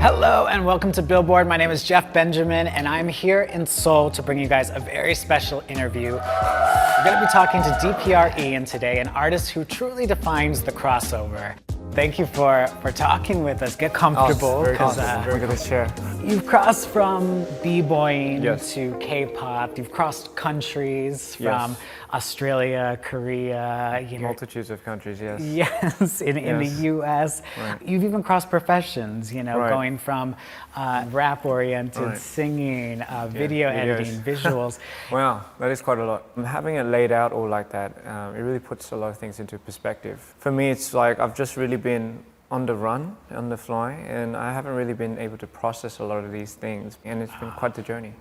Hello and welcome to Billboard. My name is Jeff Benjamin and I'm here in Seoul to bring you guys a very special interview. We're going to be talking to DPR IAN today, an artist who truly defines the crossover. Thank you for talking with us. Get comfortable. Very comfortable. Look at this chair. You've crossed from b-boying Yes. to K-pop. You've crossed countries from Australia, Korea. Multitudes of countries, yes. Yes, in the US. Right. You've even crossed professions, Right. going from rap-oriented singing, video editing, visuals. Wow, that is quite a lot. Having it laid out all like that, it really puts a lot of things into perspective. For me, it's like I've just really been on the run, on the fly, and I haven't really been able to process a lot of these things, and it's been quite the journey.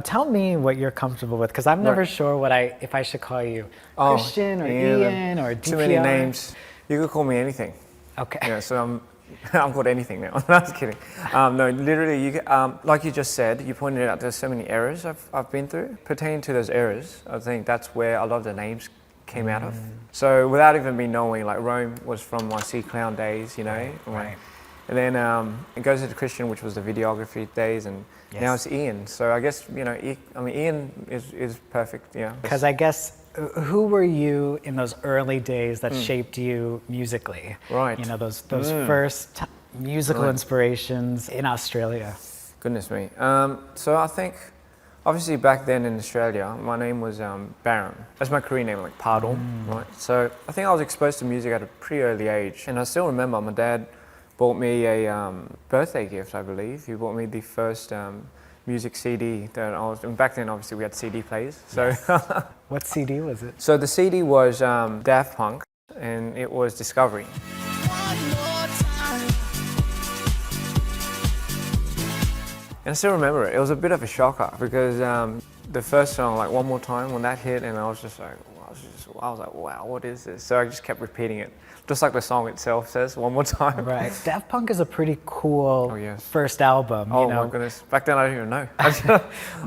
Tell me what you're comfortable with, because I'm never sure if I should call you Christian or Ian or DPR. Too many names. You could call me anything. Okay. Yeah, so I'm called anything now. No, I was kidding. No, literally, like you just said, you pointed out there's so many errors I've been through. Pertaining to those errors, I think that's where a lot of the names came out of. So without even me knowing, like Rome was from my C Clown days, Right. And then it goes into Christian, which was the videography days, and now it's Ian. So I guess, Ian is perfect, yeah. Because I guess, who were you in those early days that shaped you musically? Right. Those first musical inspirations in Australia. Goodness me. So I think, obviously back then in Australia, my name was Baron. That's my Korean name, like Pardon, right? So I think I was exposed to music at a pretty early age. And I still remember my dad bought me a birthday gift, I believe. He bought me the first music CD that and back then obviously we had CD players. So What CD was it? So the CD was Daft Punk, and it was Discovery. And I still remember it. It was a bit of a shocker because the first song, like One More Time, when that hit, and I was just like, I was like, wow, what is this? So I just kept repeating it, just like the song itself says, one more time. Right. Daft Punk is a pretty cool first album. Oh my goodness. Back then I didn't even know.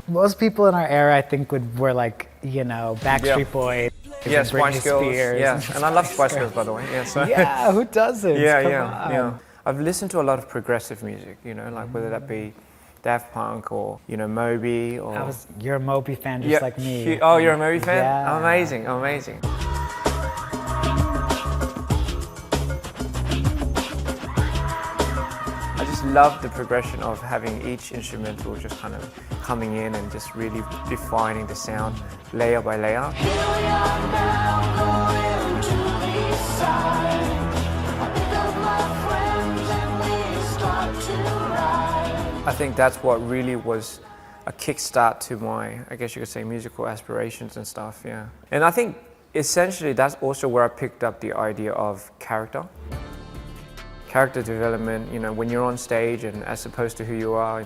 Most people in our era, I think, were like, Backstreet Boys. Yeah, and Spice Britney Girls. Spears. Yeah, and I love Spice Girls, by the way. Yeah, so. Yeah, who doesn't? Yeah. I've listened to a lot of progressive music, like whether that be Daft Punk or, Moby or... You're a Moby fan just like me. Oh, you're a Moby fan? Yeah. Amazing. I just love the progression of having each instrumental just kind of coming in and just really defining the sound layer by layer. I think that's what really was a kickstart to my, I guess you could say, musical aspirations and stuff, yeah. And I think essentially that's also where I picked up the idea of character. Character development, when you're on stage and as opposed to who you are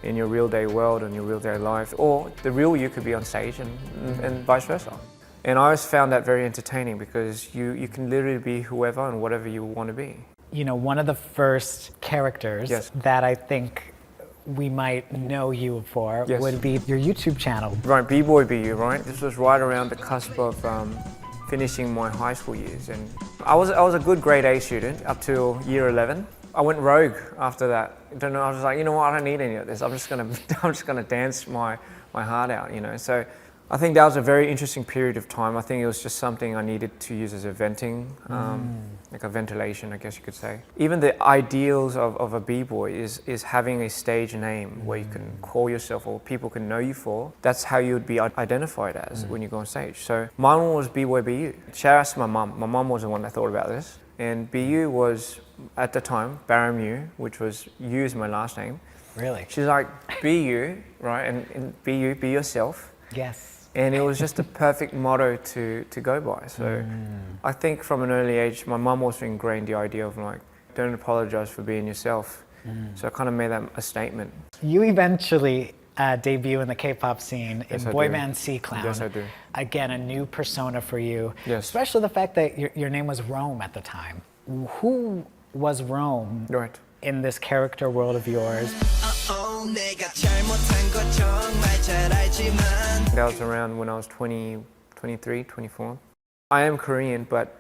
in your real day world and your real day life, or the real you could be on stage and vice versa. And I always found that very entertaining because you can literally be whoever and whatever you want to be. One of the first characters that I think we might know you for would be your YouTube channel. Right, B-Boy BU, right? This was right around the cusp of finishing my high school years, and I was a good grade A student up till year 11. I went rogue after that. I was like, you know what? I don't need any of this. I'm just gonna dance my heart out, So I think that was a very interesting period of time. I think it was just something I needed to use as a venting, like a ventilation, I guess you could say. Even the ideals of a b-boy is having a stage name where you can call yourself or people can know you for. That's how you would be identified as when you go on stage. So my one was B-Boy BU. Shout out to my mum. My mum was the one that thought about this. And BU was, at the time, Baramu, which was U is my last name. Really? She's like, BU, right? And BU, be yourself. Yes. And it was just a perfect motto to go by. So I think from an early age, my mum also ingrained the idea of like, don't apologize for being yourself. So I kind of made that a statement. You eventually debut in the K-pop scene in boy band C Clown. Yes, I do. Again, a new persona for you. Yes. Especially the fact that your name was Rome at the time. Who was Rome in this character world of yours? That was around when I was 20, 23, 24. I am Korean, but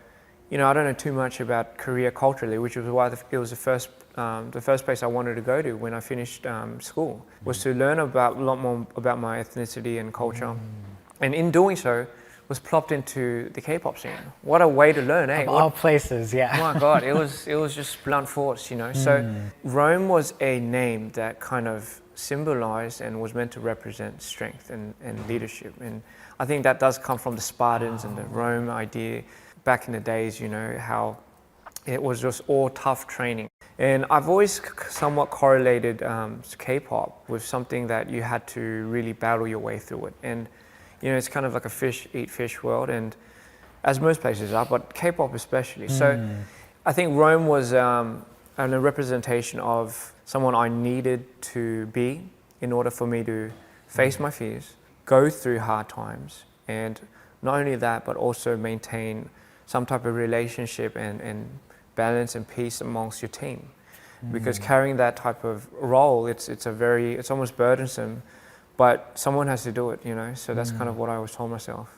I don't know too much about Korea culturally, which was why it was the first the first place I wanted to go to when I finished school, was to learn a lot more about my ethnicity and culture. And in doing so, was plopped into the K-pop scene. What a way to learn, eh? Of all places, yeah. Oh my God, it was just blunt force, you know. So Rome was a name that kind of symbolized and was meant to represent strength and leadership. And I think that does come from the Spartans and the Rome idea back in the days, you know, how it was just all tough training. And I've always somewhat correlated K-pop with something that you had to really battle your way through it. And you know, it's kind of like a fish eat fish world, and as most places are, but K-pop especially. So I think Rome was a representation of someone I needed to be in order for me to face my fears, go through hard times, and not only that, but also maintain some type of relationship and balance and peace amongst your team. Because carrying that type of role, it's almost burdensome. But someone has to do it, you know, so that's kind of what I always told myself.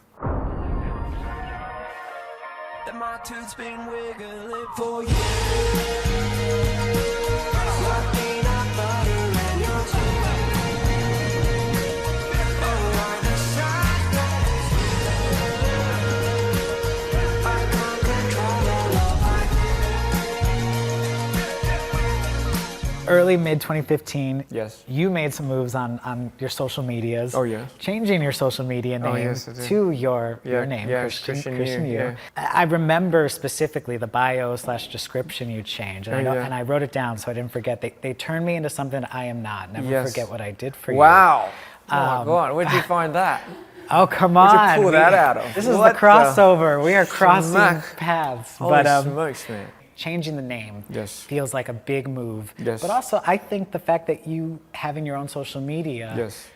Early mid 2015, Yes. you made some moves on your social medias. Oh, yeah. Changing your social media name yes, I did. to your name, Christian Yu. Yeah. I remember specifically the bio/description you changed, and, and I wrote it down so I didn't forget. They turned me into something I am not. Never forget what I did for you. Wow. Oh my God, where'd you find that? Oh, come on. Where'd you pull that out of? This is the crossover. We are crossing Smack. paths. Holy smokes, man. Changing the name Yes. feels like a big move. Yes. But also, I think the fact that you having your own social media Yes.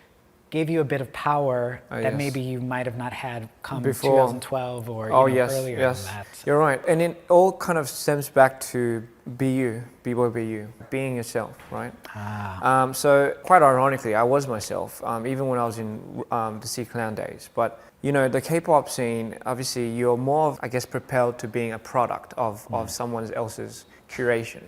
gave you a bit of power that yes. maybe you might have not had come Before. 2012 or earlier yes. than that. You're right. And it all kind of stems back to be you, B-boy, be you, being yourself, right? So quite ironically, I was myself, even when I was in the C-Clown days. But you know, the K-pop scene, obviously you're more, I guess, propelled to being a product of someone else's curation.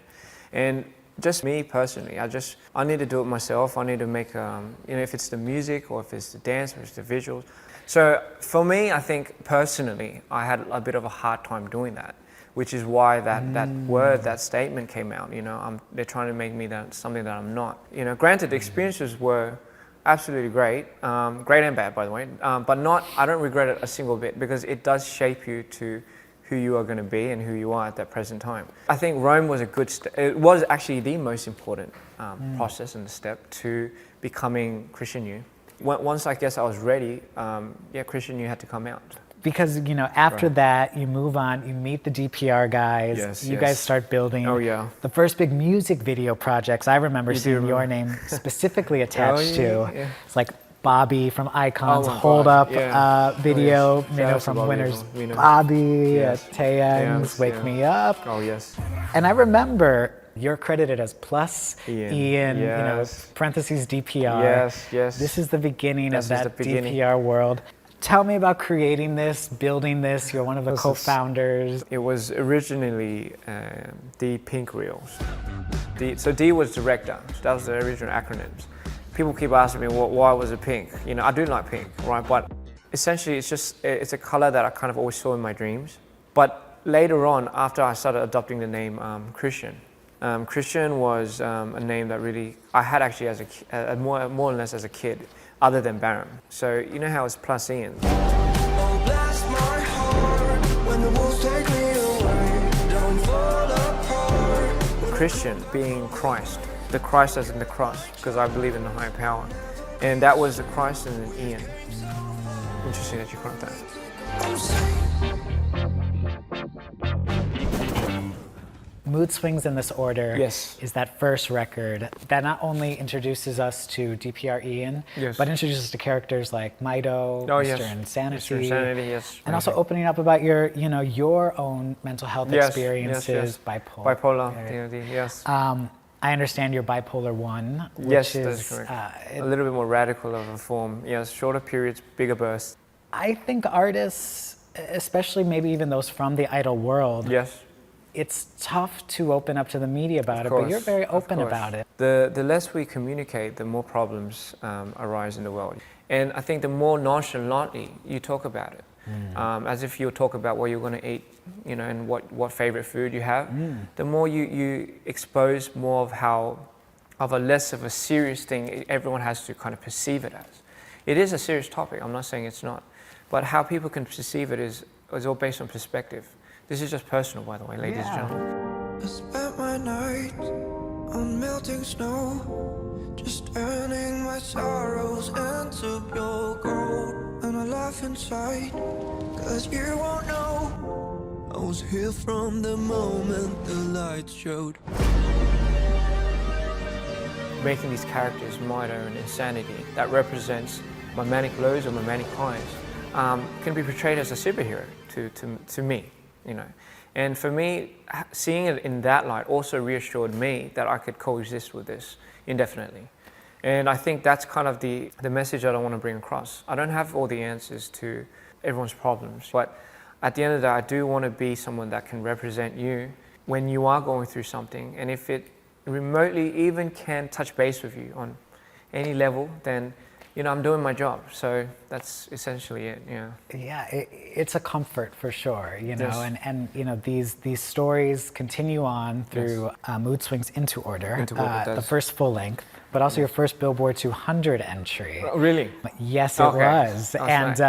And just me personally, I need to do it myself. I need to make, you know, if it's the music or if it's the dance or if it's the visuals. So for me, I think personally, I had a bit of a hard time doing that, which is why that word, that statement came out. You know, they're trying to make me something that I'm not. You know, granted, the experiences were absolutely great, great and bad, by the way, but I don't regret it a single bit because it does shape you to who you are going to be and who you are at that present time. I think Rome was it was actually the most important process and step to becoming Christian Yu. Once I guess I was ready, Christian Yu had to come out. Because, you know, after that, you move on, you meet the DPR guys, Yes, you guys start building the first big music video projects I remember seeing your name specifically attached to. Yeah. It's like Bobby from Icon's Hold Up video, you know, from Winners. Bobby, Taeyang's Wake Me Up. Oh, yes. And I remember you're credited as plus Ian, Yes. you know, parentheses DPR. Yes, yes. This is the beginning of that DPR world. Tell me about creating this, building this. You're one of the co-founders. It was originally the Pink Reels. So D was director. So that was the original acronyms. People keep asking me, why was it pink? You know, I do like pink, right? But essentially, it's a color that I kind of always saw in my dreams. But later on, after I started adopting the name Christian, Christian was a name that really I had actually as more or less as a kid, other than Baron. So you know how it's plus Ian. Christian being Christ, the Christ as in the cross, because I believe in the higher power. And that was the Christ and then Ian. Interesting that you caught that. Mood Swings in This Order Yes. is that first record that not only introduces us to DPR Ian, but introduces us to characters like Mido, Mr. Insanity, Mr. Insanity, yes. And also opening up about your own mental health experiences, bipolar, yes. I understand you're bipolar 1, which yes, is that's correct. A little bit more radical of a form. Yes, shorter periods, bigger bursts. I think artists, especially maybe even those from the idol world, yes, it's tough to open up to the media about it, but you're very open about it. The less we communicate, the more problems arise in the world. And I think the more nonchalantly you talk about it, as if you talk about what you're going to eat, you know, and what favorite food you have, the more you expose more of a less of a serious thing everyone has to kind of perceive it as. It is a serious topic, I'm not saying it's not, but how people can perceive it is all based on perspective. This is just personal, by the way, ladies and gentlemen. I spent my night on melting snow, just turning my sorrows into pure gold. And I laugh inside, cause you won't know I was here from the moment the lights showed. Making these characters my own insanity that represents my manic lows or my manic highs can be portrayed as a superhero to me, you know. And for me, seeing it in that light also reassured me that I could coexist with this indefinitely. And I think that's kind of the message that I want to bring across. I don't have all the answers to everyone's problems, but at the end of the day, I do want to be someone that can represent you when you are going through something. And if it remotely even can touch base with you on any level, then you know, I'm doing my job. So that's essentially it, yeah. Yeah, it's a comfort for sure, you know, Yes. and you know, these stories continue on through Mood Swings Into Order, the first full length, but also your first Billboard 200 entry. Oh, really? Yes, it Okay. was. And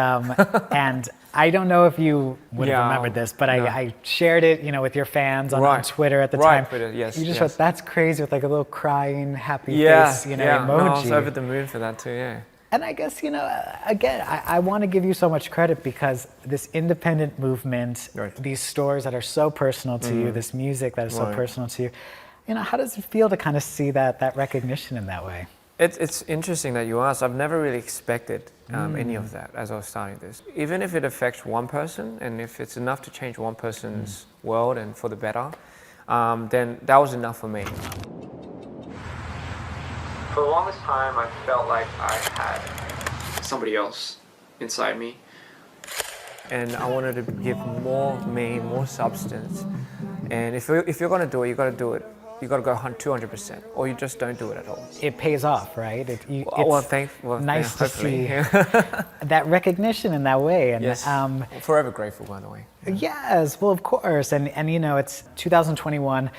and I don't know if you would have remembered this, but I shared it, you know, with your fans on Twitter at the time. Twitter, yes. You just wrote, that's crazy, with like a little crying, happy Yeah, face, you know, yeah. emoji. No, I was over the moon for that too, yeah. And I guess, you know, again, I want to give you so much credit because this independent movement, these stories that are so personal to you, this music that is so personal to you, you know, how does it feel to kind of see that recognition in that way? It's interesting that you asked. I've never really expected any of that as I was starting this. Even if it affects one person, and if it's enough to change one person's world and for the better, then that was enough for me. For the longest time, I felt like I had somebody else inside me. And I wanted to give more me, more substance. And if you're going to do it, you got to do it. You got to go 200%, or you just don't do it at all. It pays off, right? It's nice to see that recognition in that way. And, yes, forever grateful, by the way. Yes, well, of course. And you know, it's 2021,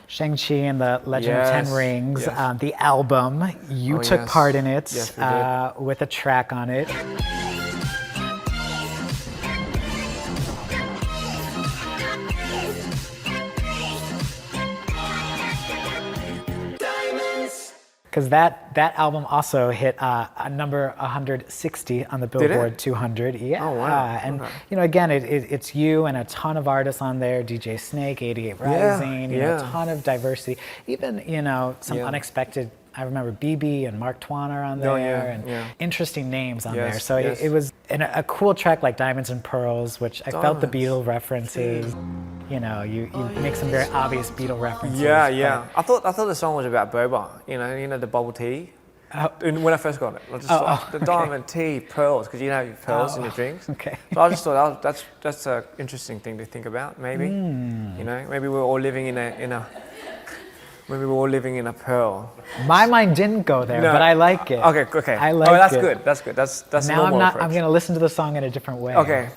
Shang-Chi and the Legend of Ten Rings, the album. You took part in it with a track on it. Because that album also hit a number 160 on the Billboard 200. Yeah. Oh, wow. And you know, again, it's you and a ton of artists on there. DJ Snake, 88 Rising, you know, a ton of diversity. Even, you know, some unexpected. I remember BB and Mark Twain are on there, and interesting names on there. So it was a cool track like Diamonds and Pearls, which I felt the Beatle references. You know, you make some very obvious Beatle references. Yeah, yeah. I thought the song was about boba. You know the bubble tea. When I first got it, I just thought, the diamond tea pearls, because you know you have pearls in your drinks. Okay. So I just thought that's an interesting thing to think about. Maybe, you know, maybe we're all living in a. Maybe we're all living in a pearl. My mind didn't go there, but I like it. Okay. I like it. That's good. That's good. That's now normal I'm going to listen to the song in a different way. Okay.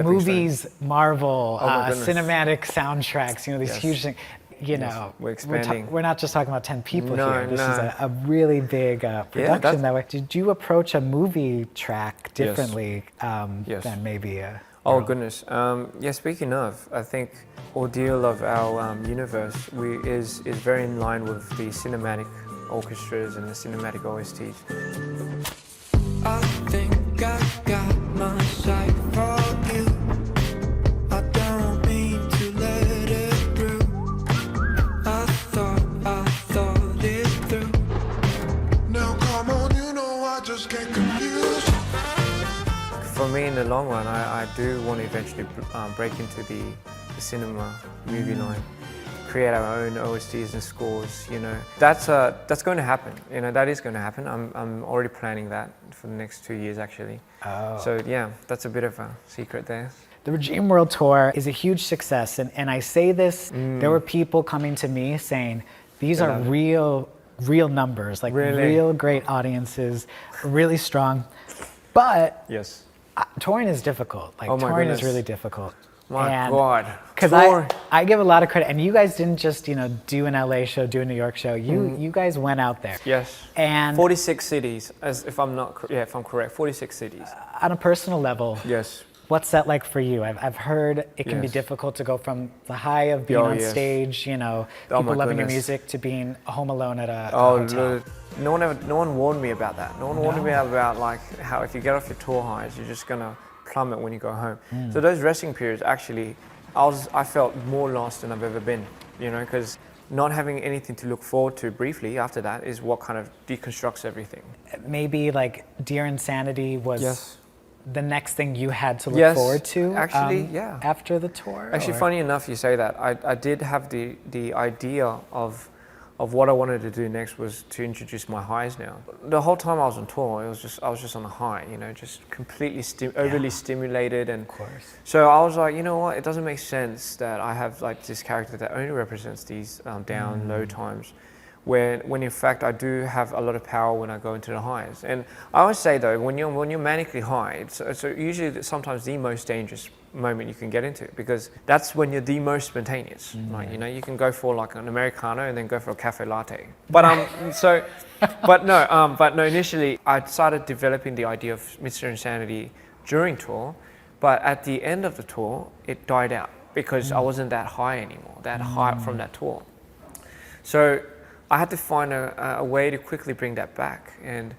Movies, Marvel, cinematic soundtracks, you know, these huge things. You know, we're expanding. We're not just talking about 10 people here. This is a really big production that way. Did you approach a movie track differently than maybe a... Oh goodness. Yeah. Speaking of, I think ordeal of our universe is very in line with the cinematic orchestras and the cinematic OSTs. I think I got my sight for you. I don't mean to let it through. I thought it through. Now come on, you know I just can't confuse. For me, in the long run, I do want to eventually break into the cinema movie line, create our own OSTs and scores. You know, that's going to happen. You know, that is going to happen. I'm already planning that for the next 2 years, actually. Oh. So yeah, that's a bit of a secret there. The Regime World Tour is a huge success, and I say this, there were people coming to me saying, these are real numbers, like real great audiences, really strong. But Yes. Touring is difficult. Like Oh my touring is goodness. really difficult. My God. Because I give a lot of credit, and you guys didn't just do an LA show, do a New York show. You guys went out there. Yes. And 46 cities, if I'm correct, 46 cities. on a personal level, Yes. what's that like for you? I've heard it can be Yes. difficult to go from the high of being on yes. stage, Oh people my loving your goodness. music, to being home alone at a Oh, hotel. look, no one warned me about that. No one warned me about like how if you get off your tour highs, you're just gonna plummet when you go home. So those resting periods, actually, I felt more lost than I've ever been, because not having anything to look forward to briefly after that is what kind of deconstructs everything. Maybe like Dear Insanity was Yes. the next thing you had to look Yes, forward to. actually, yeah. After the tour. Actually, or- funny enough, you say that. I did have the idea of what I wanted to do next was to introduce my highs now. The whole time I was on tour, I was just on a high, just completely overly stimulated, and Of course. so I was like, you know what? It doesn't make sense that I have like this character that only represents these down, low times, when in fact I do have a lot of power when I go into the highs. And I always say though, when you're manically high, it's usually sometimes the most dangerous moment you can get into, because that's when you're the most spontaneous. Like, you can go for like an Americano and then go for a cafe latte. But but no, initially I started developing the idea of Mr. Insanity during tour, but at the end of the tour, it died out because I wasn't that high anymore, that high from that tour. So I had to find a way to quickly bring that back. And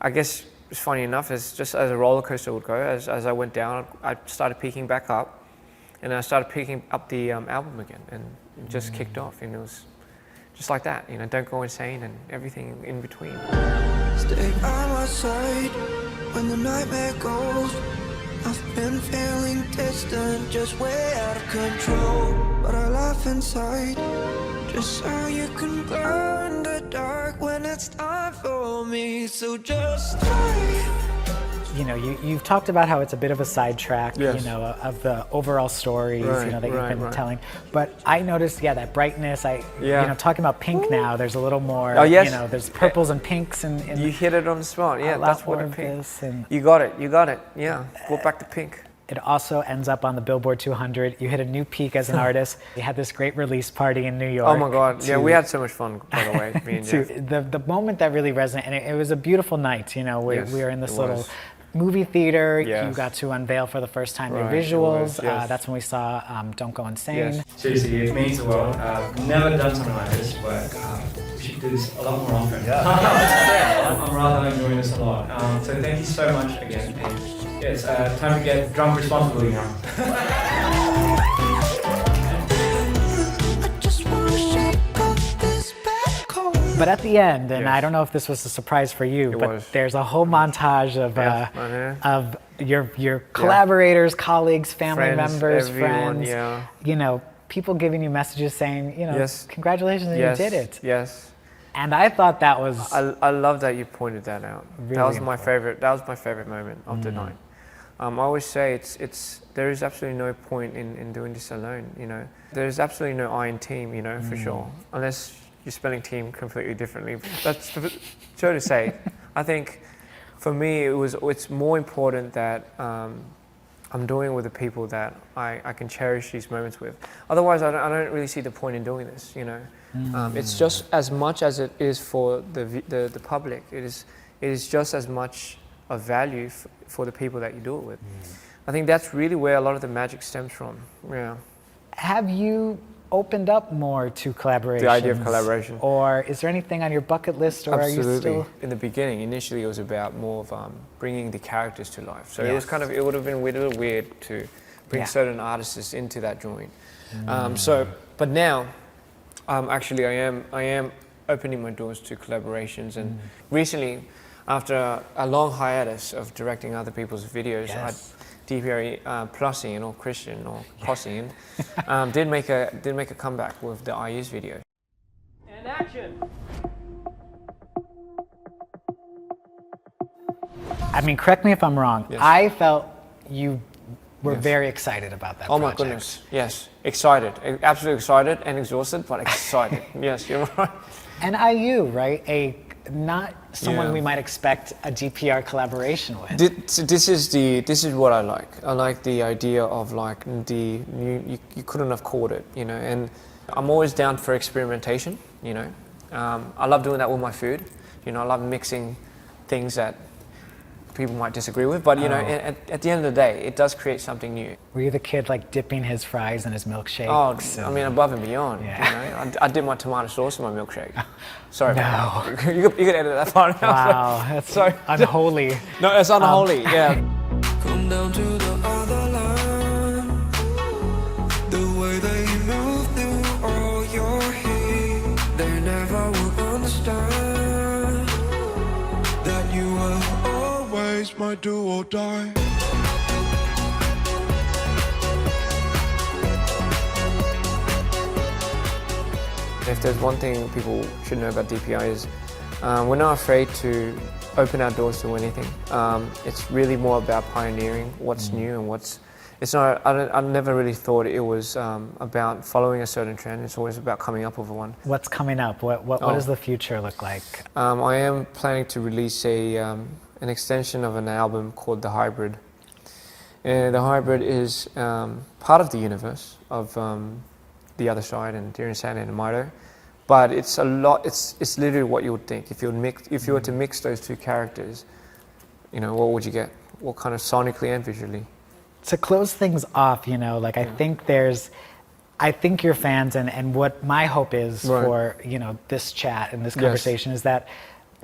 I guess it's funny enough, just as a roller coaster would go, as I went down, I started peaking back up, and I started picking up the album again, and it just kicked off, and it was just like that, don't go insane and everything in between. Stay by my side when the nightmare goes. I've been feeling distant, just way out of control. But I laugh inside, just so you can glow in the dark when it's time for me. So just stay. You've talked about how it's a bit of a sidetrack, Yes. of the overall stories, Right, that you've been right. telling. But I noticed, that brightness. Yeah. Talking about pink now, there's a little more. Oh, yes. There's purples and pinks, and You hit it on the spot, yeah, a lot that's what more a of pink. this, and You got it, yeah. Go back to pink. it also ends up on the Billboard 200. You hit a new peak as an artist. You had this great release party in New York. Oh my God, yeah, we had so much fun, by the way, me and Jeff. The moment that really resonated, and it was a beautiful night. We Yes, were in this it little was. movie theater. You Yes. got to unveil for the first time your Right, it visuals. was, yes. That's when we saw Don't Go Insane. Yes. Seriously, it means the world. Never done something like this, but we should do this a lot more often. I'm rather enjoying this a lot. So thank you so much again. And yeah, it's time to get drunk responsibly now. I just wanna shake off this bad cold. But at the end, and Yes. I don't know if this was a surprise for you, It but was. there's a whole montage of Yeah, I know. of your collaborators, colleagues, family Friends, members, everyone, friends. yeah. People giving you messages saying, Yes. congratulations, and Yes, you did it. yes. And I thought that was I love that you pointed that out. Really that was my important. favorite. That was my favorite moment of the night. I always say there is absolutely no point in doing this alone. There is absolutely no I in team. For sure, unless you're spelling team completely differently. That's so to say. I think for me it's more important that I'm doing it with the people that I can cherish these moments with. Otherwise, I don't really see the point in doing this. It's just as much as it is for the public. It is just as much of value for the people that you do it with. I think that's really where a lot of the magic stems from. Yeah. Have you opened up more to collaborations? The idea of collaboration. Or is there anything on your bucket list, or are you still? In the beginning, initially, it was about more of bringing the characters to life. So it was it would have been a little weird to bring Yeah. certain artists into that joint. But now, actually, I am opening my doors to collaborations. And recently, after a long hiatus of directing other people's videos, Yes. DPR Plusian or Christian or Cossian did make a comeback with the I Use video. And action! I mean, correct me if I'm wrong. Yes. I felt you we're Yes. very excited about that Oh my project. goodness, yes, excited, absolutely excited and exhausted, but excited. Yes, you're right. And IU, right? Not someone Yeah. we might expect a DPR collaboration with. This is what I like. I like the idea of like you couldn't have called it, you know. And I'm always down for experimentation, you know. I love doing that with my food, you know. I love mixing things that people might disagree with, but you know, at the end of the day, it does create something new. Were you the kid like dipping his fries in his milkshakes? Oh, I mean, above and beyond. Yeah. You know, I did my tomato sauce in my milkshake. Sorry, No. about that. You could edit that part out. Wow, that's Sorry. unholy. No, it's unholy. Yeah. Come down to the other line. The way that you move through all your heat, they never will understand that you were always my do or die. If there's one thing people should know about DPI is we're not afraid to open our doors to anything. It's really more about pioneering what's new and what's. It's not. I never really thought it was about following a certain trend. It's always about coming up with one. What's coming up? What does the future look like? I am planning to release an extension of an album called The Hybrid. And The Hybrid is part of the universe of The Other Side and Dear Insane and Mito. But it's a lot. It's literally what you would think if you were to mix those two characters. You know, what would you get? What kind of sonically and visually? To close things off, you know, like I think your fans and what my hope is Right. for, you know, this chat and this conversation is that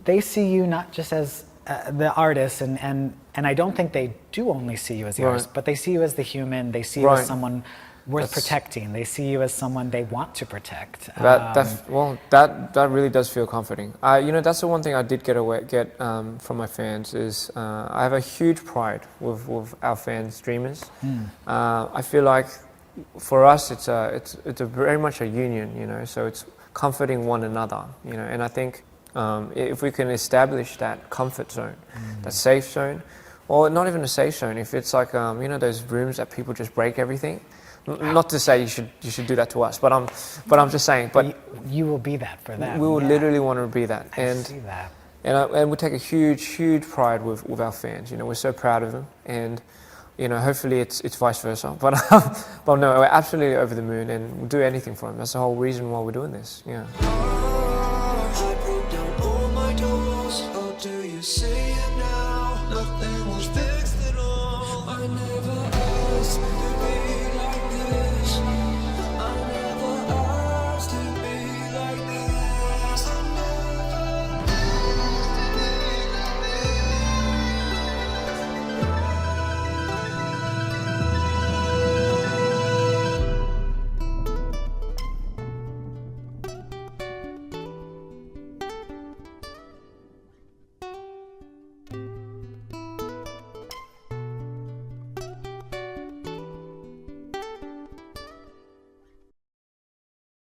they see you not just as the artist and I don't think they do only see you as the Right. artist, but they see you as the human, they see you Right. as someone worth That's- protecting, they see you as someone they want to protect. That really does feel comforting. You know, that's the one thing I did get from my fans is I have a huge pride with our fans, dreamers. I feel like for us it's a very much a union, you know. So it's comforting one another, you know. And I think if we can establish that comfort zone, that safe zone, or not even a safe zone, if it's like you know those rooms that people just break everything. Not to say you should do that to us, but I'm just saying. But you will be that for them. we will yeah. literally want to be that, I see that. and we take a huge pride with our fans. You know, we're so proud of them, and you know, hopefully it's vice versa. But no, we're absolutely over the moon, and we'll do anything for them. That's the whole reason why we're doing this. Yeah. I broke down all my doors. How do you say